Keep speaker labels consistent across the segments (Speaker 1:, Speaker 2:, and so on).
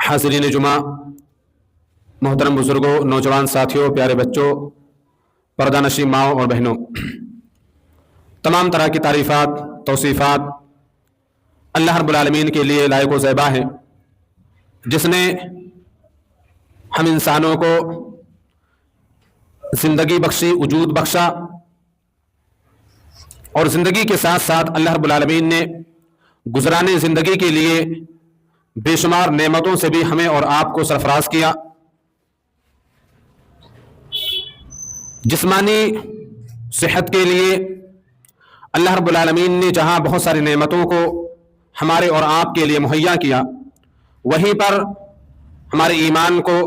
Speaker 1: हाज़रीन जुमा, मोहतरम बुज़ुर्गों, नौजवान साथियों, प्यारे बच्चों, पर्दानशी माओं और बहनों, तमाम तरह की तारीफ़ात तौसीफ़ात अल्लाह रब्बुल आलमीन के लिए लायक व ज़ैबा है, जिसने हम इंसानों को ज़िंदगी बख्शी, वजूद बख्शा, और ज़िंदगी के साथ साथ अल्लाह रब्बुल आलमीन ने गुज़राने ज़िंदगी के लिए बेशुमार नेमतों से भी हमें और आपको सरफराज किया। जिस्मानी सेहत के लिए अल्लाह रब्बुल आलमीन ने जहाँ बहुत सारी नेमतों को हमारे और आपके लिए मुहैया किया, वहीं पर हमारे ईमान को,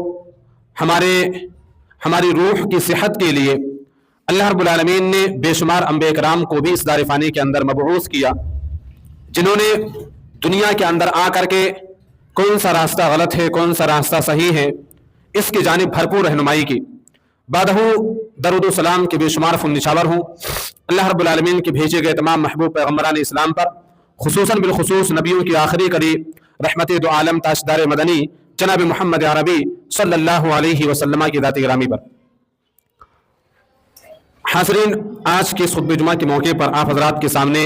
Speaker 1: हमारी रूह की सेहत के लिए अल्लाह रब्बुल आलमीन ने बेशुमार अंबिया किराम को भी इस दार फ़ानी के अंदर मबऊस किया, जिन्होंने दुनिया के अंदर आकर के कौन सा रास्ता गलत है, कौन सा रास्ता सही है, इसकी जानिब भरपूर रहनुमाई की। बादहू दरूद सलाम के बेशुमार फुन्निशावर हूँ अल्लाह रब्बुल आलमीन के भेजे गए तमाम महबूब पैगम्बरान इस्लाम पर, खुसूसन बिलखुसूस नबियों की आखिरी करी रहमत दो आलम ताजदार मदनी जनाब मोहम्मद अरबी सल्लल्लाहु अलैहि वसल्लम की ज़ात गिरामी पर। हाज़रीन, आज के इस खुतबे जुमा के मौके पर आप हज़रात के सामने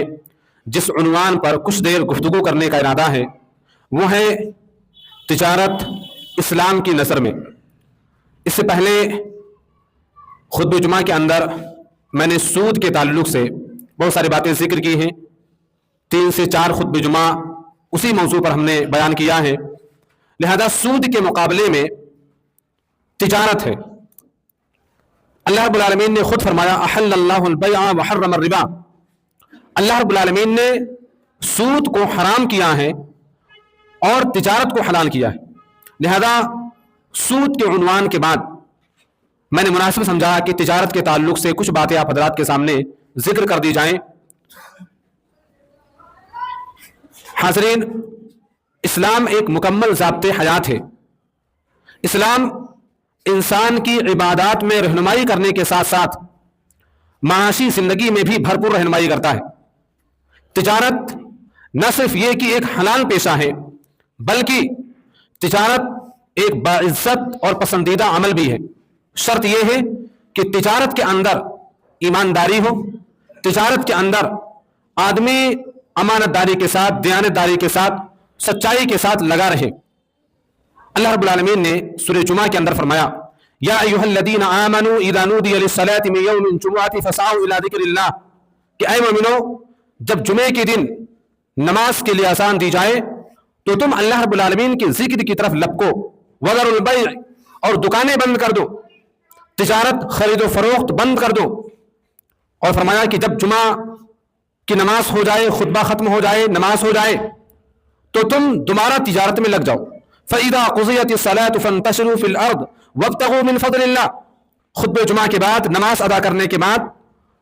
Speaker 1: जिस उन्वान पर कुछ देर गुफ्तगू करने का इरादा है, वो है तिजारत इस्लाम की नज़र में। इससे पहले खुतबे जुमा के अंदर मैंने सूद के ताल्लुक से बहुत सारी बातें जिक्र की हैं। 3 से 4 खुतबे जुमा उसी मौजू पर हमने बयान किया है। लिहाजा सूद के मुकाबले में तिजारत है। अल्लाह रब्बुल आलमीन ने खुद फरमाया, अहल्लल्लाहुल बैअ व हर्रमर रिबा। अल्लाह रब्बुल आलमीन ने सूद को हराम किया है और तिजारत को हलाल किया है। लिहाजा सूद के उन्वान के बाद मैंने मुनासिब समझा कि तिजारत के ताल्लुक से कुछ बातें आप हज़रात के सामने जिक्र कर दी जाएं। हाज़रीन, इस्लाम एक मुकम्मल ज़ाब्ते हयात है। इस्लाम इंसान की इबादत में रहनुमाई करने के साथ साथ माशी ज़िंदगी में भी भरपूर रहनुमाई करता है। तिजारत न सिर्फ ये कि एक हलाल पेशा है, बल्कि तिजारत एक बाइज्जत और पसंदीदा अमल भी है। शर्त यह है कि तिजारत के अंदर ईमानदारी हो, तिजारत के अंदर आदमी अमानतदारी के साथ, दयानतदारी के साथ, सच्चाई के साथ लगा रहे। अल्लाह रब्बुल आलमीन ने सूरह जुमा के अंदर फरमाया, या अय्युहल्लज़ीना आमनू इज़ा नूदिया लिस्सलाति मिन यौमिल जुमुअति फसअू इला ज़िक्रिल्लाह, कि ऐ मोमिनो, जब जुमे के दिन नमाज के लिए आसान दी जाए तो तुम अल्लाह रब्बुल आलमीन के जिक्र की तरफ लपको। वज़रुल बैअ, और दुकानें बंद कर दो, तिजारत खरीदो फरोख्त बंद कर दो। और फरमाया कि जब जुमा की नमाज हो जाए, खुतबा खत्म हो जाए, नमाज हो जाए, तो तुम दोबारा तिजारत में लग जाओ। फ़इज़ा क़ुज़ियतिस सलातु फ़ंतशिरू फ़िल अर्द वब्तगू मिन फ़ज़लिल्लाह। खुतबे जुमा के बाद, नमाज अदा करने के बाद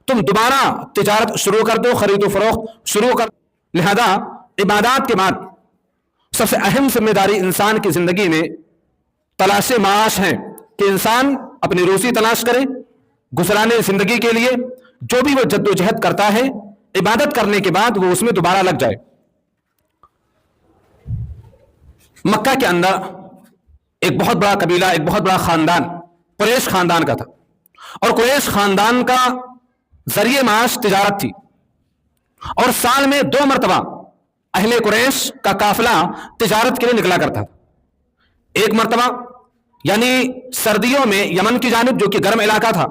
Speaker 1: तुम दोबारा तिजारत शुरू कर दो, खरीदो फरोख्त शुरू कर। लिहाजा इबादत के बाद सबसे अहम जिम्मेदारी इंसान की जिंदगी में तलाश माश है कि इंसान अपनी रोजी तलाश करे। गुज़राने जिंदगी के लिए जो भी वो जद्दोजहद करता है, इबादत करने के बाद वो उसमें दोबारा लग जाए। मक्का के अंदर एक बहुत बड़ा कबीला, एक बहुत बड़ा खानदान कुरैश खानदान का था, और कुरैश खानदान का जरिए माश तिजारत थी। और साल में 2 मरतबा अहले कुरैश का काफिला तिजारत के लिए निकला करता था। एक मरतबा यानी सर्दियों में यमन की जानिब, जो कि गर्म इलाका था,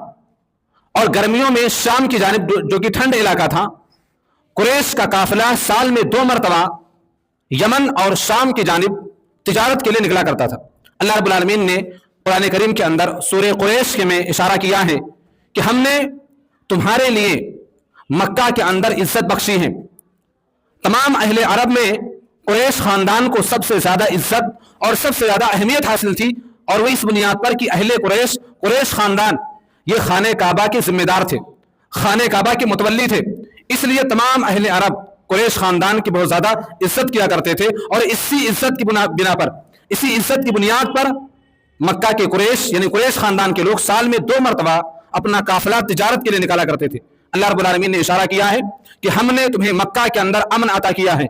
Speaker 1: और गर्मियों में शाम की जानिब, जो कि ठंड इलाका था। कुरैश का काफिला साल में 2 मरतबा यमन और शाम की जानिब तिजारत के लिए निकला करता था। अल्लाह रब्बुल आलमीन ने कुरान करीम के अंदर सूरह कुरैश के में इशारा किया है कि हमने तुम्हारे लिए मक्का के अंदर इज्जत बख्शी है। तमाम अहले अरब में कुरैश खानदान को सबसे ज्यादा इज्जत और सबसे ज्यादा अहमियत हासिल थी, और वो इस बुनियाद पर कि अहले कुरैश खानदान ये खाने काबा के जिम्मेदार थे, खाने काबा के मुतवल्ली थे। इसलिए तमाम अहले अरब कुरैश खानदान की बहुत ज्यादा इज्जत किया करते थे, और इसी इज्जत की बिना पर, इसी इज्जत की बुनियाद पर मक्का के कुरैश यानी कुरैश खानदान के लोग साल में 2 मरतबा अपना काफिला तिजारत के लिए निकाला करते थे। अल्लाह रब्बुल आलमीन ने इशारा किया है कि हमने तुम्हें मक्का के अंदर अमन अता किया है,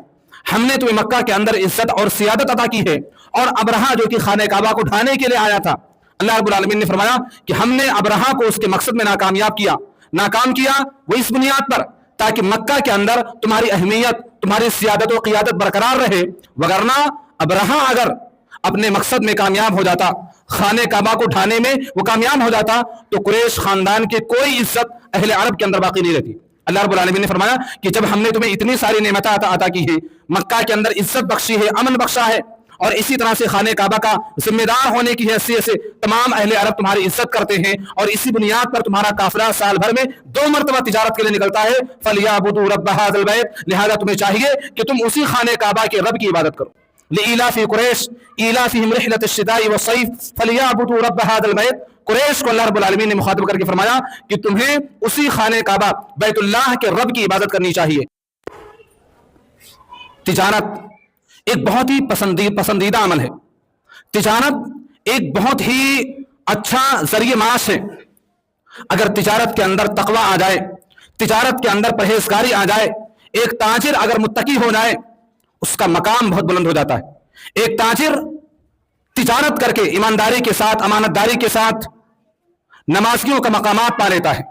Speaker 1: ہم نے تمہیں مکہ کے اندر عزت اور سیادت عطا کی ہے. اور ابرہا جو کہ خانہ کعبہ کو ڈھانے کے لیے آیا تھا, اللہ رب العالمین نے فرمایا کہ ہم نے ابرہا کو اس کے مقصد میں ناکام کیا وہ اس بنیاد پر تاکہ مکہ کے اندر تمہاری اہمیت, تمہاری سیادت و قیادت برقرار رہے. وگرنہ ابرہا اگر اپنے مقصد میں کامیاب ہو جاتا, خانہ کعبہ کو ڈھانے میں وہ کامیاب ہو جاتا, تو قریش خاندان کے کوئی عزت اہل عرب کے اندر باقی نہیں رہتی. اللہ رب العالمین نے فرمایا کہ جب ہم نے تمہیں اتنی ساری نعمتیں عطا کی ہے, مکہ کے اندر عزت بخشی ہے, امن بخشا ہے, اور اسی طرح سے خانہ کعبہ کا ذمہ دار ہونے کی حیثیت سے تمام اہل عرب تمہاری عزت کرتے ہیں, اور اسی بنیاد پر تمہارا قافلہ سال بھر میں 2 مرتبہ تجارت کے لیے نکلتا ہے. فَلْيَعْبُدُوا رَبَّ هَٰذَا الْبَيْتِ, لہذا تمہیں چاہیے کہ تم اسی خانہ کعبہ کے رب کی عبادت کرو. لِإِيلَافِ قُرَيْشٍ إِيلَافِهِمْ رِحْلَةَ الشِّتَاءِ وَالصَّيْفِ فَلْيَعْبُدُوا رَبَّ هَٰذَا الْبَيْتِ. قریش کو اللہ رب العالمین نے مخاطب کر کے فرمایا کہ تمہیں اسی خانہ کعبہ بیت اللہ کے رب کی عبادت کرنی چاہیے. تجارت ایک بہت ہی پسندیدہ عمل ہے. تجارت ایک بہت ہی اچھا ذریعہ معاش ہے. اگر تجارت کے اندر تقوی آ جائے, تجارت کے اندر پرہیزگاری آ جائے, ایک تاجر اگر متقی ہو جائے, اس کا مقام بہت بلند ہو جاتا ہے. ایک تاجر تجارت کر کے ایمانداری کے ساتھ, امانت داری کے ساتھ نمازیوں کا مقامات پا لیتا ہے.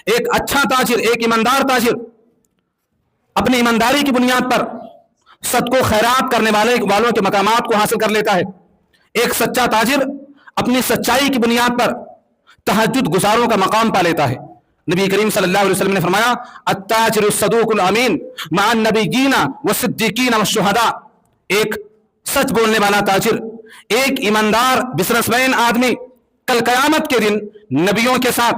Speaker 1: ایک اچھا تاجر, ایک ایماندار تاجر اپنی ایمانداری کی بنیاد پر صدقہ و خیرات کرنے والوں کے مقامات کو حاصل کر لیتا ہے. ایک سچا تاجر اپنی سچائی کی بنیاد پر تہجد گزاروں کا مقام پا لیتا ہے. نبی کریم صلی اللہ علیہ وسلم نے فرمایا التاجر الصدوق الامین مع النبیین والصدیقین والشہداء. ایک سچ بولنے والا تاجر, ایک ایماندار بزنس مین آدمی کل قیامت کے دن نبیوں کے ساتھ,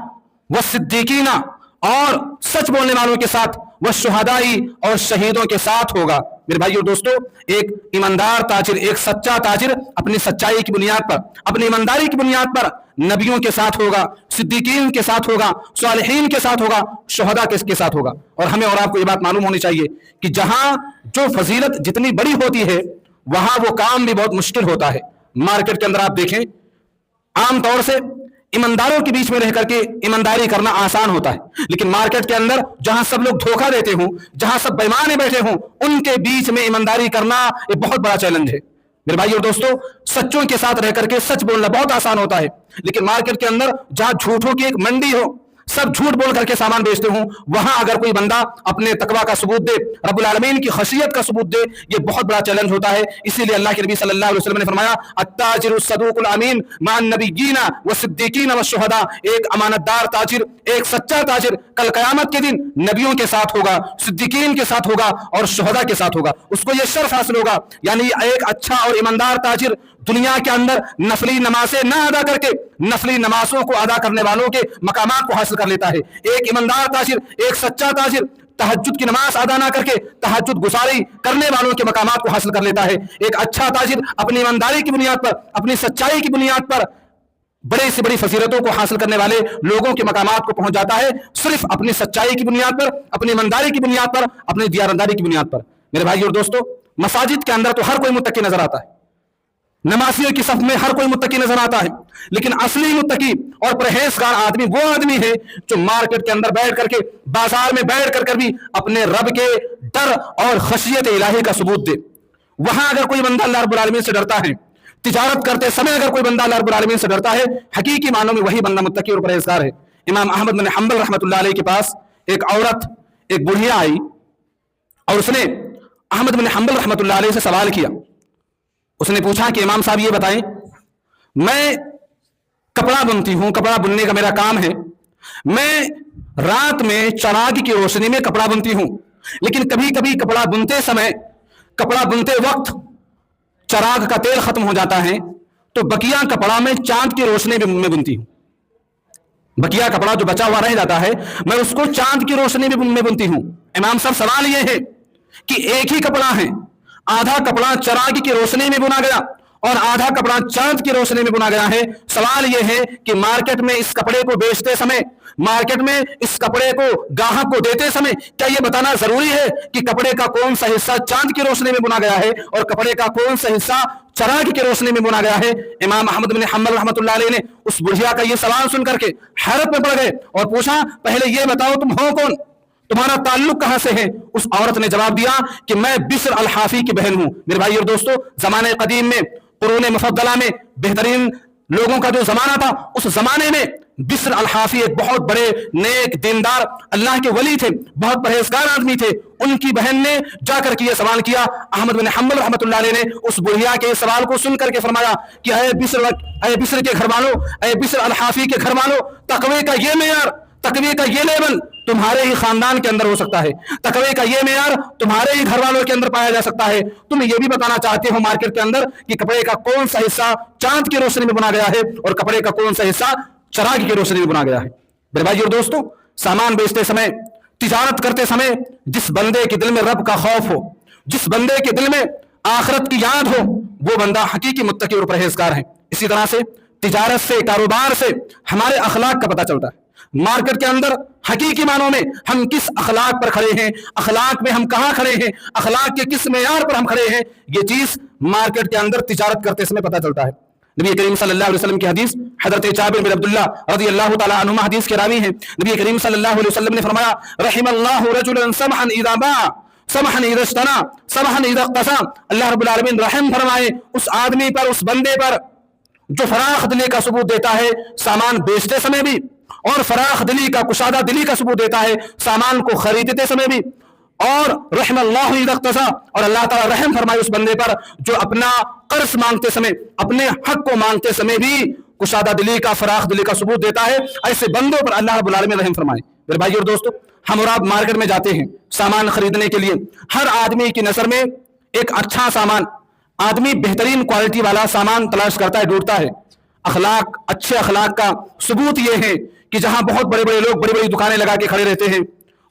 Speaker 1: والصدیقین اور سچ بولنے والوں کے ساتھ, والشہدائی اور شہیدوں کے ساتھ ہوگا. میرے بھائیو دوستو, ایک ایماندار تاجر, ایک سچا تاجر اپنی سچائی کی بنیاد پر, اپنی ایمانداری کی بنیاد پر نبیوں کے ساتھ ہوگا, صدیقین کے ساتھ ہوگا, صالحین کے ساتھ ہوگا, شہداء کے ساتھ ہوگا. اور ہمیں اور آپ کو یہ بات معلوم ہونی چاہیے کہ جہاں جو فضیلت جتنی بڑی ہوتی ہے وہاں وہ کام بھی بہت مشکل ہوتا ہے. مارکیٹ کے اندر آپ دیکھیں, عام طور سے ایمانداروں کے بیچ میں رہ کر کے ایمانداری کرنا آسان ہوتا ہے, لیکن مارکیٹ کے اندر جہاں سب لوگ دھوکہ دیتے ہوں, جہاں سب بےمانے بیٹھے ہوں, ان کے بیچ میں ایمانداری کرنا یہ بہت بڑا چیلنج ہے. میرے بھائی اور دوستو, سچوں کے ساتھ رہ کر کے سچ بولنا بہت آسان ہوتا ہے, لیکن مارکیٹ کے اندر جہاں جھوٹوں کی ایک منڈی ہو, سب جھوٹ بول کر کے سامان بیچتے ہوں, وہاں اگر کوئی بندہ اپنے تقوی کا ثبوت دے, رب العالمین کی خشیت کا ثبوت دے, یہ بہت بڑا چیلنج ہوتا ہے. اسی لیے اللہ کے نبی صلی اللہ علیہ وسلم نے فرمایا التاجر الصدوق الامین مع النبیین والصدیقین والشہداء. ایک امانت دار تاجر, ایک سچا تاجر کل قیامت کے دن نبیوں کے ساتھ ہوگا, صدیقین کے ساتھ ہوگا اور شہداء کے ساتھ ہوگا. اس کو یہ شرف حاصل ہوگا. یعنی ایک اچھا اور ایماندار تاجر دنیا کے اندر نفلی نمازیں نہ ادا کر کے نفلی نمازوں کو ادا کرنے والوں کے مقامات کو حاصل کر لیتا ہے. ایک ایماندار تاجر, ایک سچا تاجر تہجد کی نماز ادا نہ کر کے تہجد گزاری کرنے والوں کے مقامات کو حاصل کر لیتا ہے. ایک اچھا تاجر اپنی ایمانداری کی بنیاد پر, اپنی سچائی کی بنیاد پر بڑے سے بڑی فضیلتوں کو حاصل کرنے والے لوگوں کے مقامات کو پہنچ جاتا ہے, صرف اپنی سچائی کی بنیاد پر, اپنی ایمانداری کی بنیاد پر, اپنی دیانتداری کی بنیاد پر. میرے بھائی اور دوستو, مساجد کے اندر تو ہر کوئی متقی نظر آتا ہے, نمازیوں کی صف میں ہر کوئی متقی نظر آتا ہے, لیکن اصلی متقی اور پرہیزگار آدمی وہ آدمی ہے جو مارکیٹ کے اندر بیٹھ کر کے, بازار میں بیٹھ کر بھی اپنے رب کے ڈر اور خشیت الہی کا ثبوت دے. وہاں اگر کوئی بندہ اللہ رب العالمین سے ڈرتا ہے, تجارت کرتے سمے اگر کوئی بندہ اللہ رب العالمین سے ڈرتا ہے, حقیقی معنوں میں وہی بندہ متقی اور پرہیزگار ہے. امام احمد بن حنبل رحمۃ اللہ علیہ کے پاس ایک عورت, ایک بڑھیا آئی اور اس نے احمد بن حنبل رحمۃ اللہ علیہ سے سوال کیا. اس نے پوچھا کہ امام صاحب یہ بتائیں, میں کپڑا بنتی ہوں, کپڑا بننے کا میرا کام ہے, میں رات میں چراغ کی روشنی میں کپڑا بنتی ہوں, لیکن کبھی کبھی کپڑا بنتے سمے, کپڑا بنتے وقت چراغ کا تیل ختم ہو جاتا ہے, تو بقیہ کپڑا میں چاند کی روشنی میں بنتی ہوں. بقیہ کپڑا جو بچا ہوا رہ جاتا ہے میں اس کو چاند کی روشنی میں بنتی ہوں. امام صاحب سوال یہ ہے کہ ایک ہی کپڑا ہے, آدھا کپڑا چراغ کی روشنی میں بنا گیا اور آدھا کپڑا چاند کی روشنی میں بنا گیا ہے. سوال یہ ہے کہ مارکیٹ میں اس کپڑے کو بیچتے سمے, مارکیٹ میں اس کپڑے کو گاہک کو دیتے سمے کیا یہ بتانا ضروری ہے کہ کپڑے کا کون سا حصہ چاند کی روشنی میں بنا گیا ہے اور کپڑے کا کون سا حصہ چراغ کی روشنی میں بنا گیا ہے؟ امام احمد بن حنبل رحمۃ اللہ علیہ نے اس بڑھیا کا یہ سوال سن کر کے حیرت میں پڑ گئے اور پوچھا, پہلے یہ بتاؤ تم ہو کون؟ تمہارا تعلق کہاں سے ہے؟ اس عورت نے جواب دیا کہ میں بشر الحافی کی بہن ہوں۔ میرے بھائی اور دوستو، زمانے قدیم میں، قرون مفضلہ میں بہترین لوگوں کا جو زمانہ تھا، اس زمانے میں بشر الحافی ایک بہت بڑے نیک دیندار اللہ کے ولی تھے، بہت پرہیزگار آدمی تھے۔ ان کی بہن نے جا کر کے یہ سوال کیا۔ احمد بن حنبل رحمۃ اللہ علیہ نے اس بڑھیا کے سوال کو سن کر کے فرمایا کہ اے بشر کے گھر والوں، اے بشر الحافی کے گھر والوں، تقوی کا یہ معیار، تقوی کا یہ لیول تمہارے ہی خاندان کے اندر ہو سکتا ہے، تقوی کا یہ معیار تمہارے ہی گھر والوں کے اندر پایا جا سکتا ہے۔ تم یہ بھی بتانا چاہتے ہو مارکیٹ کے اندر کہ کپڑے کا کون سا حصہ چاند کی روشنی میں بنا گیا ہے اور کپڑے کا کون سا حصہ چراغ کی روشنی میں بنا گیا ہے۔ میرے بھائی اور دوستو، سامان بیچتے سمے، تجارت کرتے سمے جس بندے کے دل میں رب کا خوف ہو، جس بندے کے دل میں آخرت کی یاد ہو، وہ بندہ حقیقی متقی اور پرہیزگار ہے۔ اسی طرح سے تجارت سے، کاروبار سے ہمارے اخلاق کا پتہ چلتا ہے۔ مارکیٹ کے اندر حقیقی معنوں میں ہم کس اخلاق پر کھڑے ہیں، اخلاق میں ہم کہاں کھڑے ہیں، اخلاق کے کس معیار پر ہم کھڑے ہیں، یہ چیز مارکیٹ کے اندر تجارت کرتے سمے پتہ چلتا ہے۔ نبی کریم صلی اللہ علیہ وسلم کی حدیث، حضرت جابر بن عبداللہ رضی اللہ تعالی عنہما حدیث کے راوی ہیں۔ نبی کریم صلی اللہ علیہ وسلم نے فرمایا، رحم اللہ رجلا سمحا اذا باع سمحا اذا اشترى سمحا اذا اقتصى۔ اللہ رب العالمین رحم فرمائے اس آدمی پر، اس بندے پر جو فراخ دلی کا ثبوت دیتا ہے سامان بیچتے سمے بھی، اور فراخ دلی کا، کشادہ دلی کا ثبوت دیتا ہے سامان کو خریدتے سمے بھی، اور رحم اللہ اذا اقتصى، اور اللہ تعالیٰ رحم فرمائے اس بندے پر جو اپنا قرض مانگتے سمے، اپنے حق کو مانگتے سمے بھی کشادہ دلی کا، فراخ دلی کا ثبوت دیتا ہے۔ ایسے بندوں پر اللہ رب العالمین رحم فرمائے۔ میرے بھائی اور دوستو، ہم اور آپ مارکیٹ میں جاتے ہیں سامان خریدنے کے لیے، ہر آدمی کی نظر میں ایک اچھا سامان، آدمی بہترین کوالٹی والا سامان تلاش کرتا ہے، ڈھونڈتا ہے۔ اخلاق، اچھے اخلاق کا ثبوت یہ ہے کہ جہاں بہت بڑے بڑے لوگ بڑی بڑی دکانیں لگا کے کھڑے رہتے ہیں،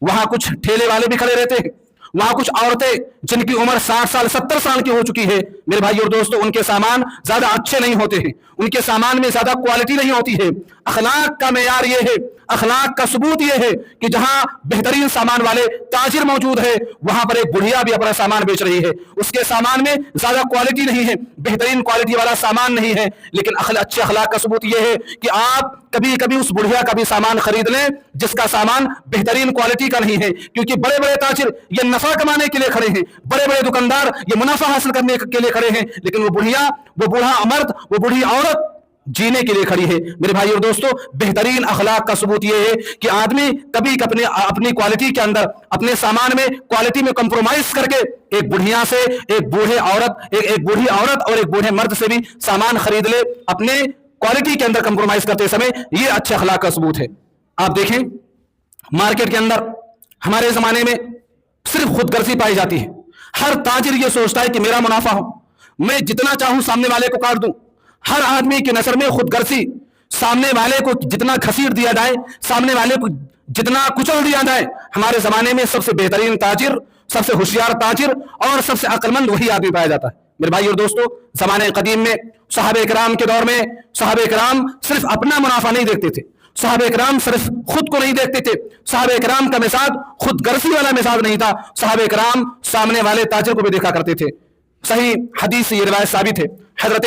Speaker 1: وہاں کچھ ٹھیلے والے بھی کھڑے رہتے ہیں، وہاں کچھ عورتیں جن کی عمر 60 سال 70 سال کی ہو چکی ہے، میرے بھائی اور دوستو، ان کے سامان زیادہ اچھے نہیں ہوتے ہیں، ان کے سامان میں زیادہ کوالٹی نہیں ہوتی ہے۔ اخلاق کا معیار یہ ہے، اخلاق کا ثبوت یہ ہے کہ جہاں بہترین سامان والے تاجر موجود ہے، وہاں پر ایک بڑھیا بھی اپنا سامان بیچ رہی ہے، اس کے سامان میں زیادہ کوالٹی نہیں ہے، بہترین کوالٹی والا سامان نہیں ہے، لیکن اچھے اخلاق کا ثبوت یہ ہے کہ آپ کبھی کبھی اس بڑھیا کا بھی سامان خرید لیں جس کا سامان بہترین کوالٹی کا نہیں ہے، کیونکہ بڑے بڑے تاجر یہ نفع کمانے کے لیے کھڑے ہیں، بڑے بڑے دکاندار یہ منافع حاصل کرنے کے لیے کھڑے ہیں، لیکن وہ بڑھیا، وہ بوڑھا مرد، وہ بوڑھی عورت جینے کے لیے کھڑی ہے۔ میرے بھائی اور دوستو، بہترین اخلاق کا ثبوت یہ ہے کہ آدمی کبھی اپنی کوالٹی کے اندر، اپنے سامان میں کوالٹی میں کمپرومائز کر کے ایک بڑھیا سے، ایک بوڑھی عورت اور ایک بوڑھے مرد سے بھی سامان خرید لے، اپنے کوالٹی کے اندر کمپرومائز کرتے سمے، یہ اچھے اخلاق کا ثبوت ہے۔ آپ دیکھیں مارکیٹ کے اندر ہمارے زمانے میں صرف خود غرضی پائی جاتی ہے۔ ہر تاجر یہ سوچتا ہے کہ میرا منافع ہو، میں جتنا چاہوں سامنے والے کو کاٹ دوں۔ ہر آدمی کی نظر میں خود غرضی، سامنے والے کو جتنا گھسیٹ دیا جائے، سامنے والے کو جتنا کچل دیا جائے۔ ہمارے زمانے میں سب سے بہترین تاجر، سب سے ہوشیار تاجر اور سب سے عقل مند وہی آدمی پایا جاتا ہے۔ میرے بھائی اور دوستو، زمانے قدیم میں صحابہ کرام کے دور میں صحابہ کرام صرف اپنا منافع نہیں دیکھتے تھے، صحابہ کرام صرف خود کو نہیں دیکھتے تھے، صحابہ کرام کا مزاج خود غرضی والا مزاج نہیں تھا، صحابہ کرام سامنے والے تاجر کو بھی دیکھا کرتے تھے۔ صحیح حدیث سے یہ روایت ثابت ہے، حضرت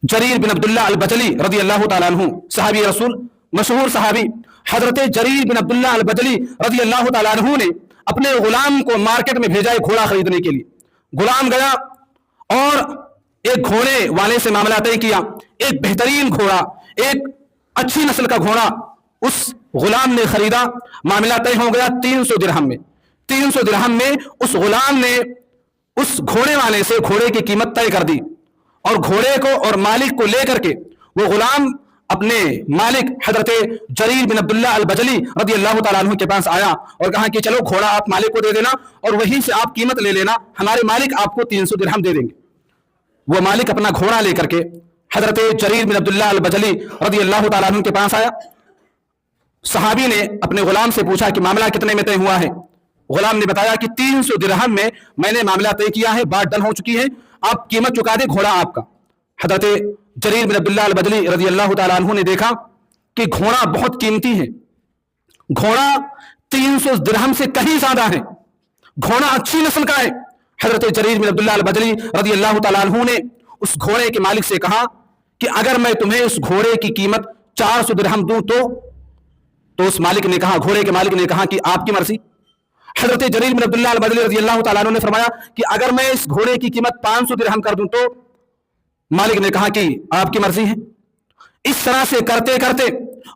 Speaker 1: جریر بن عبداللہ البجلی رضی اللہ تعالیٰ عنہ، صحابی رسول، مشہور صحابی حضرت جریر بن عبداللہ البجلی رضی اللہ تعالیٰ عنہ نے اپنے غلام کو مارکیٹ میں بھیجا ایک گھوڑا خریدنے کے لیے۔ غلام گیا اور ایک گھوڑے والے سے معاملہ طے کیا، ایک بہترین گھوڑا، ایک اچھی نسل کا گھوڑا اس غلام نے خریدا، معاملہ طے ہو گیا 300 درہم میں۔ 300 درہم میں اس غلام نے اس گھوڑے والے سے گھوڑے کی قیمت طے کر دی، اور گھوڑے کو اور مالک کو لے کر کے وہ غلام اپنے مالک حضرت جریر بن عبداللہ البجلی رضی اللہ تعالیٰ عنہ کے پاس آیا اور کہا کہ چلو گھوڑا آپ مالک کو دے دینا اور وہیں سے آپ قیمت لے لینا، ہمارے مالک آپ کو 300 درہم دے دیں گے۔ وہ مالک اپنا گھوڑا لے کر کے حضرت جریر بن عبداللہ البجلی رضی اللہ تعالیٰ عنہ کے پاس آیا۔ صحابی نے اپنے غلام سے پوچھا کہ معاملہ کتنے میں طے ہوا ہے؟ غلام نے بتایا کہ 300 درہم میں نے معاملہ طے کیا ہے، بات ڈن ہو چکی ہے، آپ قیمت چکا دیں، گھوڑا آپ کا۔ حضرت جریر بن عبداللہ البجلی رضی اللہ تعالیٰ عنہ نے دیکھا کہ گھوڑا بہت قیمتی ہے، گھوڑا 300 درہم سے کہیں زیادہ ہے، گھوڑا اچھی نسل کا ہے۔ حضرت جریر بن عبداللہ البجلی رضی اللہ تعالیٰ عنہ نے اس گھوڑے کے مالک سے کہا کہ اگر میں تمہیں اس گھوڑے کی قیمت 400 درہم دوں تو तो उस मालिक ने कहा, घोड़े के मालिक ने कहा कि आपकी मर्जी। हजरत जरीर बिन अब्दुल्लाह अल-बजली रज़ी अल्लाह तआला अन्हु ने फरमाया कि अगर मैं इस घोड़े की कीमत 500 दिरहम कर दूं तो मालिक ने कहा कि आपकी मर्जी है। इस तरह से करते करते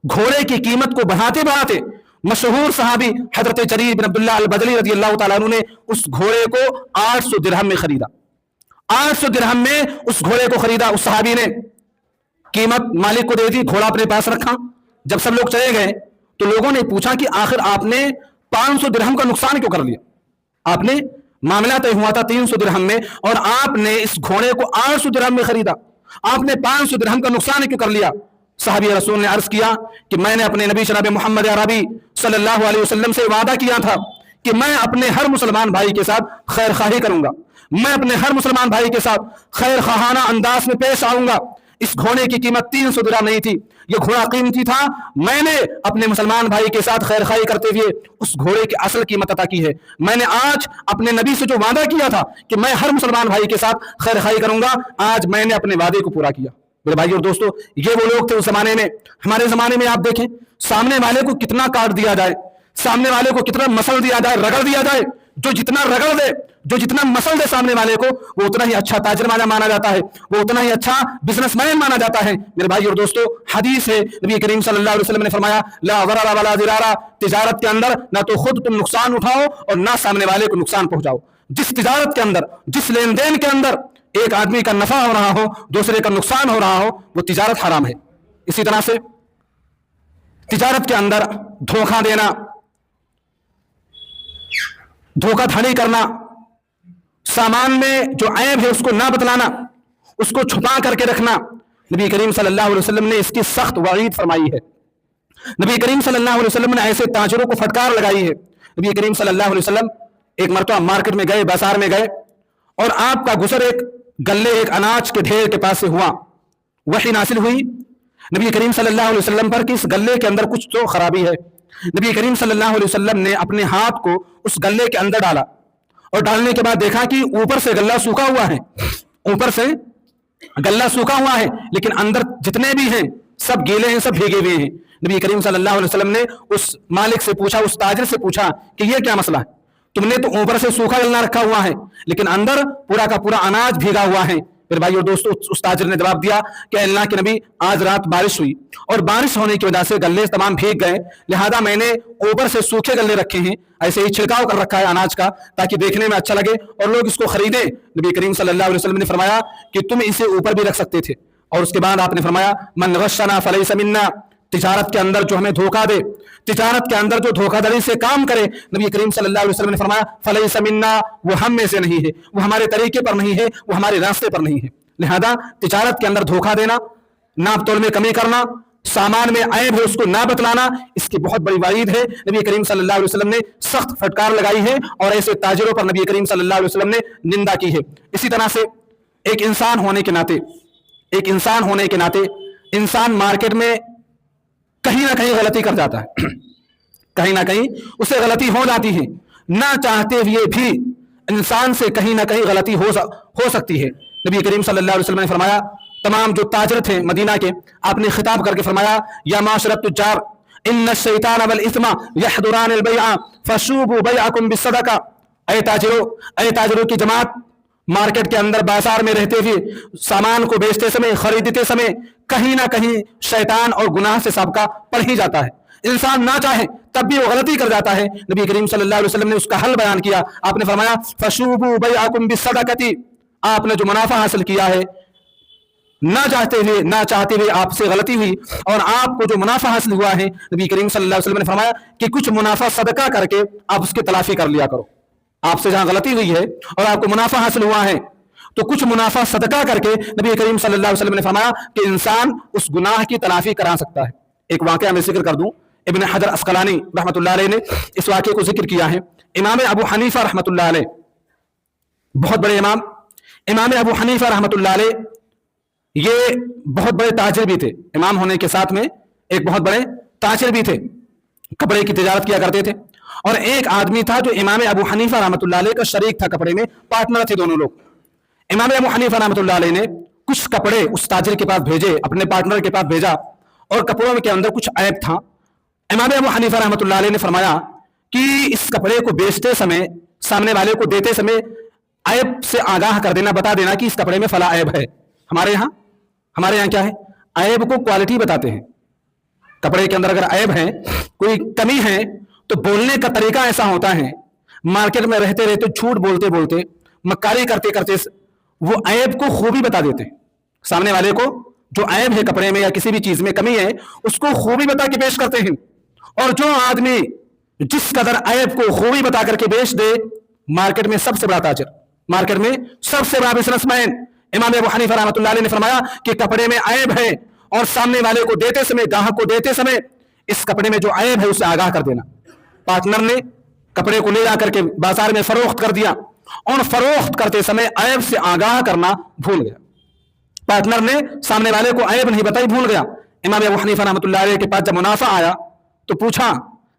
Speaker 1: घोड़े की कीमत को बढ़ाते बढ़ाते मशहूर सहाबी हजरत जरीर बिन अब्दुल्लाह अल-बजली रज़ी अल्लाह तआला अन्हु ने उस घोड़े को 800 दिरहम में खरीदा। 800 दिरहम में उस घोड़े को खरीदा। उस सहाबी ने कीमत मालिक को दे दी, घोड़ा अपने पास रखा। जब सब लोग चले गए तो लोगों ने पूछा कि आखिर आपने 500 दिरहम का नुकसान क्यों कर लिया? आपने मामला तय हुआ था 300 दिरहम में और आपने इस घोड़े को 800 दिरहम में खरीदा, आपने 500 दिरहम का नुकसान क्यों कर लिया? साहबी रसूल ने अर्ज किया कि मैंने अपने नबी जनाब मोहम्मद अरबी सल्लल्लाहु अलैहि वसल्लम से वादा किया था कि मैं अपने हर मुसलमान भाई के साथ खैर खाही करूंगा, मैं अपने हर मुसलमान भाई के साथ खैर खाहाना अंदाज में पेश आऊंगा। इस घोड़े की कीमत 300 दिरहम नहीं थी, यह घोड़ा कीमती था। मैंने अपने मुसलमान भाई के साथ खैर खाही करते हुए उस घोड़े की असल कीमत अता की है। मैंने आज अपने नबी से जो वादा किया था कि मैं हर मुसलमान भाई के साथ खैर खाही करूंगा, आज मैंने अपने वादे को पूरा किया। मेरे भाई और दोस्तों, ये वो लोग थे उस जमाने में। हमारे जमाने में आप देखें, सामने वाले को कितना काट दिया जाए, सामने वाले को कितना मसल दिया जाए, रगड़ दिया जाए, जो जितना रगड़ दे, जो जितना मसल दे सामने वाले को, वो उतना ही अच्छा ताजिर माना जाता है, वो उतना ही अच्छा बिजनेसमैन माना जाता है। मेरे भाई और दोस्तों, हदीस है, नबी करीम सल्लल्लाहु अलैहि वसल्लम ने फरमाया, ला ज़ररा वला ज़िरारा, तिजारत के अंदर ना तो खुद तुम नुकसान उठाओ और ना सामने वाले को नुकसान पहुंचाओ। जिस तिजारत के अंदर, जिस लेन देन के अंदर एक आदमी का नफा हो रहा हो, दूसरे का नुकसान हो रहा हो, वो तिजारत हराम है। इसी तरह से तिजारत के अंदर धोखा देना, धोखाधड़ी करना, सामान में जो ऐब है उसको ना बतलाना, उसको छुपा करके रखना, नबी करीम सल्लल्लाहु अलैहि वसल्लम ने इसकी सख्त वईद फरमाई है। नबी करीम सल्लल्लाहु अलैहि वसल्लम ने ऐसे ताजरों को फटकार लगाई है। नबी करीम सल्लल्लाहु अलैहि वसल्लम एक मरतबा मार्केट में गए, बाजार में गए और आपका गुजर एक गले, एक अनाज के ढेर के पास से हुआ। वही नासिल हुई नबी करीम सल्लल्लाहु अलैहि वसल्लम पर कि इस गले के अंदर कुछ तो खराबी है। नबी करीम सल्लल्लाहु अलैहि वसल्लम ने अपने हाथ को उस गले के अंदर डाला और डालने के बाद देखा कि ऊपर से गल्ला सूखा हुआ है, ऊपर से गल्ला सूखा हुआ है, लेकिन अंदर जितने भी हैं सब गीले हैं, सब भीगे हुए हैं। नबी करीम सल्लल्लाहु अलैहि वसल्लम ने उस मालिक से पूछा, उस ताजिर से पूछा कि यह क्या मसला है? तुमने तो ऊपर से सूखा गल्ला रखा हुआ है लेकिन अंदर पूरा का पूरा अनाज भीगा हुआ है। फिर भाई और दोस्तों, उस ताजिर ने जवाब दिया कि अल्लाह के नबी, आज रात बारिश हुई और बारिश होने की वजह से गल्ले तमाम भीग गए, लिहाजा मैंने ऊपर से सूखे गल्ले रखे हैं, ऐसे ही छिड़काव कर रखा है अनाज का ताकि देखने में अच्छा लगे और लोग इसको खरीदें। नबी करीम सल्लल्लाहु अलैहि वसल्लम ने फरमाया कि तुम इसे ऊपर भी रख सकते थे। और उसके बाद आपने फरमाया, मन गश्शना फलैसा मिन्ना, तिजारत के अंदर जो हमें धोखा दे, तिजारत के अंदर जो धोखाधड़ी से काम करे, नबी करीम सल्लल्लाहु अलैहि वसल्लम ने फरमाया, फलैसा मिन्ना, वो हम में से नहीं है, वो हमारे तरीके पर नहीं है, वो हमारे रास्ते पर नहीं है। लिहाजा तिजारत के अंदर धोखा देना, नाप तोल में कमी करना, सामान में ऐब है उसको ना बतलाना, इसकी बहुत बड़ी वईद है। नबी करीम सल्लल्लाहु अलैहि वसल्लम ने सख्त फटकार लगाई है और ऐसे ताजिरों पर नबी करीम सल्लल्लाहु अलैहि वसल्लम ने निंदा की है। इसी तरह से एक इंसान होने के नाते, एक इंसान होने के नाते इंसान मार्केट में कहीं ना कहीं गलती कर जाता है, कहीं ना कहीं उससे गलती हो जाती है, ना चाहते हुए भी इंसान से कहीं ना कहीं गलती हो सकती है। नबी करीम सल्लल्लाहु अलैहि वसल्लम ने फरमाया, तमाम जो ताजिर थे मदीना के, आपने खिताब करके फरमाया, या माशरत तुज्जार इन्न शैतान वल इस्मा यहदुरान अल बैआ फशूबु बैअकुम बिस्सदका। ऐ ताजिरों की जमात, मार्केट के अंदर बाजार में रहते हुए सामान को बेचते समय, खरीदते समय कहीं ना कहीं शैतान और गुनाह से सबका पड़ ही जाता है। इंसान ना चाहे तब भी वो गलती कर जाता है। नबी करीम सल्लल्लाहु अलैहि वसल्लम ने उसका हल बयान किया। आपने फरमाया, फशूबु बैअकुम बिस्सदकती, आपने जो मुनाफा हासिल किया है, ना चाहते हुए आपसे गलती हुई और आपको जो मुनाफा हासिल हुआ है, नबी करीम सल्लल्लाहु अलैहि वसल्लम ने फरमाया कि कुछ मुनाफा सदका करके आप उसकी तलाफी कर लिया करो। आपसे जहां गलती हुई है और आपको मुनाफा हासिल हुआ है तो कुछ मुनाफा सदका करके नबी करीम सल्लल्लाहु अलैहि वसल्लम ने फरमाया कि इंसान उस गुनाह की तलाफी करा सकता है। एक वाकया मैं जिक्र कर दूं, इब्न हजर अस्कलानी रहमतुल्लाह अलैह ने इस वाकये को जिक्र किया है। इमाम अबू हनीफा रहमतुल्लाह अलैह, बहुत बड़े इमाम अबू हनीफा रहमतुल्लाह अलैह, ये बहुत बड़े ताजिर भी थे। इमाम होने के साथ में एक बहुत बड़े ताजिर भी थे, कपड़े की तिजारत किया करते थे। और एक आदमी था जो इमाम अबू हनीफा रहमतुल्लाह अलैह का शरीक था, कपड़े में पार्टनर थे दोनों लोग। इमाम अबू हनीफा रहमतुल्लाह अलैह ने कुछ कपड़े उस ताजिर के पास भेजे, अपने पार्टनर के पास भेजा, और कपड़ों के अंदर कुछ ऐब था। इमाम अबू हनीफा रहमतुल्लाह अलैह ने फरमाया कि इस कपड़े को बेचते समय, सामने वाले को देते समय ऐब से आगाह कर देना, बता देना कि इस कपड़े में फला ऐब है। हमारे यहाँ क्या है, ऐब को क्वालिटी बताते हैं। कपड़े के अंदर अगर ऐब है, कोई कमी है, तो बोलने का तरीका ऐसा होता है, मार्केट में रहते रहते झूठ बोलते बोलते, मक्कारी करते करते वो ऐब को खूबी बता देते हैं। सामने वाले को जो ऐब है कपड़े में या किसी भी चीज में कमी है, उसको खूबी बता के पेश करते हैं। और जो आदमी जिस कदर ऐब को खूबी बता करके बेच दे, मार्केट में सबसे बड़ा ताजर, मार्केट में सबसे बड़ा बिजनेसमैन। इमाम अबू हनीफा रहमतुल्लाह अलैह ने फरमाया कि कपड़े में ऐब है और सामने वाले को देते समय, ग्राहक को देते समय, इस कपड़े में जो ऐब है उसे आगाह कर देना। पार्टनर ने कपड़े को ले जाकर के बाजार में फरोख्त कर दिया और फरोख्त करते समय ऐब से आगाह करना भूल गया। पार्टनर ने सामने वाले को ऐब नहीं बताई, भूल गया। इमाम अबू हनीफा रहमतुल्लाह अलैह के पास जब मुनाफा आया तो पूछा,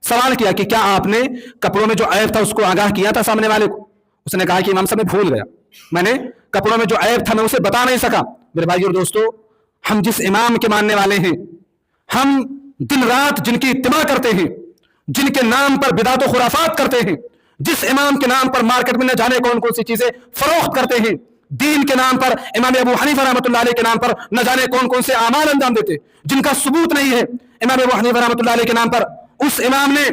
Speaker 1: सवाल किया कि क्या आपने कपड़ों में जो ऐब था उसको आगाह किया था सामने वाले को? उसने कहा कि इमाम साहब मैं भूल गया, मैंने कपड़ों में जो ऐब था मैं उसे बता नहीं सका। मेरे भाई और दोस्तों, हम जिस इमाम के मानने वाले हैं, हम दिन रात जिनकी इत्तिबा करते हैं, जिनके नाम पर बिदात और खुराफात करते हैं, जिस इमाम के नाम पर मार्केट में न जाने कौन कौन सी चीजें फरोख्त करते हैं, दीन के नाम पर, इमाम अबू हनीफा रहमतुल्लाह अलैह के नाम पर न जाने कौन कौन से आमाल अंजाम देते, जिनका सबूत नहीं है। इमाम अबू हनीफा रहमतुल्लाह अलैह के नाम पर उस इमाम ने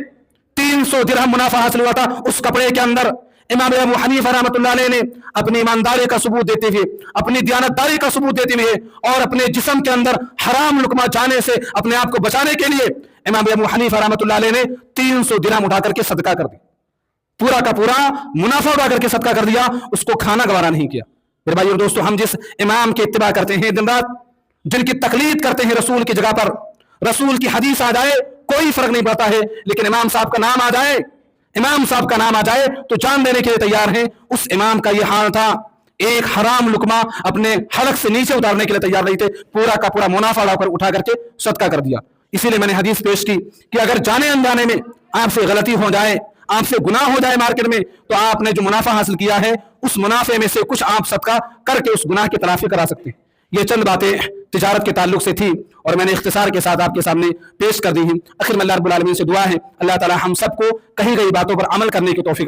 Speaker 1: 300 दिरहम मुनाफा हासिल हुआ था उस कपड़े के अंदर। इमाम अबू हनीफा रहमतुल्लाह अलैह ने अपनी ईमानदारी का सबूत देते हुए, अपनी दियानतदारी का सबूत देते हुए और अपने जिस्म के अंदर हराम लुकमा जाने से अपने आप को बचाने के लिए इमाम अबू हनीफा रहमतुल्लाह अलैह ने 300 दिरहम उठा करके सदका कर दी, पूरा का पूरा मुनाफा उठा करके सदका कर दिया, उसको खाना गवारा नहीं किया। मेरे भाई और दोस्तों, हम जिस इमाम की इत्तिबा करते हैं दिन रात, जिनकी तकलीद करते हैं, रसूल की जगह पर रसूल की हदीस आ जाए कोई फर्क नहीं पड़ता है, लेकिन इमाम साहब का नाम आ जाए, इमाम साहब का नाम आ जाए तो जान देने के लिए तैयार हैं। उस इमाम का यह हाल था, एक हराम लुकमा अपने हलक से नीचे उतारने के लिए तैयार नहीं थे, पूरा का पूरा मुनाफा उठा करके सदका कर दिया। इसीलिए मैंने हदीस पेश की कि अगर जाने अनजाने में आपसे गलती हो जाए, आपसे गुनाह हो जाए मार्केट में, तो आपने जो मुनाफा हासिल किया है उस मुनाफे में से कुछ आप सदका करके उस गुनाह की तलाफी करा सकते हैं। ये चंद बातें तिजारत के ताल्लुक से थी और मैंने इख्तिसार के साथ आपके सामने पेश कर दी हैं। आखिर में अल्लाह रब्बुल आलमीन से दुआ है, अल्लाह ताला हम सबको कही गई बातों पर अमल करने की तौफीक